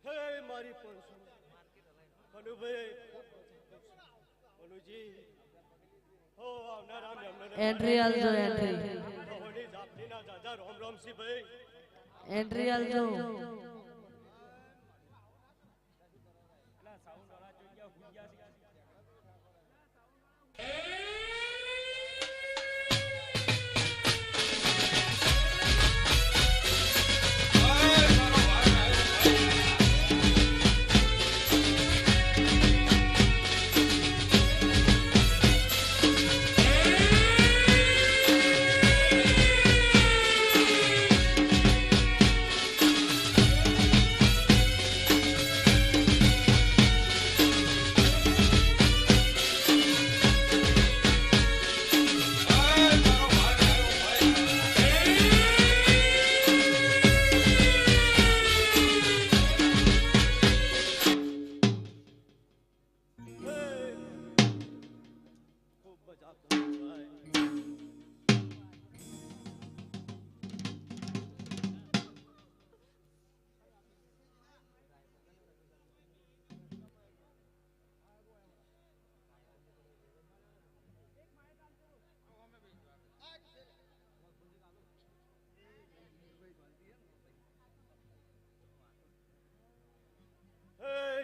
હે મારી પણ મનુભાઈ મનુજી હો આવનારા એન્ટ્રી આલજો એન્ટ્રી હોની જાપનીના દાદા રોમ રોમ સી ભાઈ એન્ટ્રી આલજો ના સાઉન્ડ વાળા ચોગ્યા ભૂગ્યા છે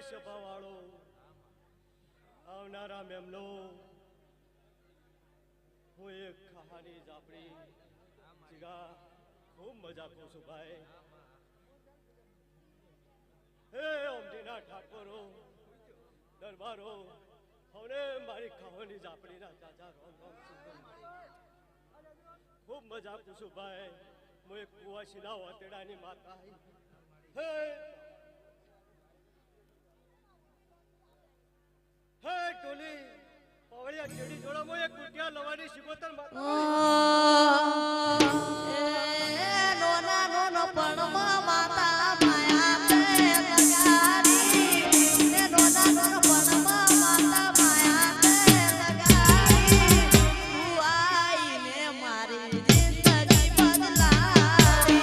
સભાવાળો આવનારા મેમનો હું એક કહાની જાપડી જીગા ખૂબ મજા કરું છું ભાઈ હે ઓમડીના ઠાકોરો દરબારો હવે મારી કહાની જાપડીના ચાચા રોમ રોમ ખૂબ મજા કરું છું ભાઈ હું એક કુવાસીના વાતેડાની માતા હે હે ટોલી પાવળિયા કેડી જોડામાં એક કુટિયા લવાની શિકોતર માતા નોના નોનો પણમાં માતા માયા તે લગાડી એ નોના નોનો પણમાં માતા માયા તે લગાડી તું આઈને મારી જિંદગી બદલાવી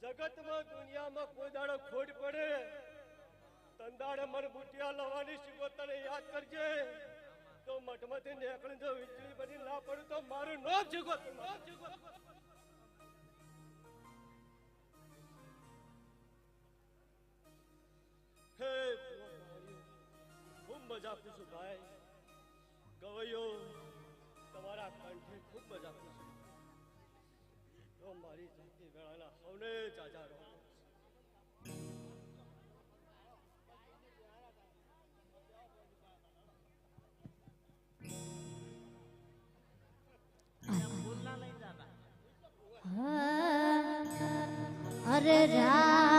જગતમાં દુનિયામાં કોઈ દાડો ખોટ પડે તંદાડે મન બુટિયા લવાની શિકોતર યાદ કરજે તો મઠમાંથી નીકળી જો વીજળી બની ના પડે તો મારું નામ શિકોતર હે ખૂબ મજા આપું છું ભાઈ ગવૈયો તમારા કંઠે ખૂબ મજા આપું છું તો મારી જાતિ વેળાના સૌને ચાચા રહો અરે રા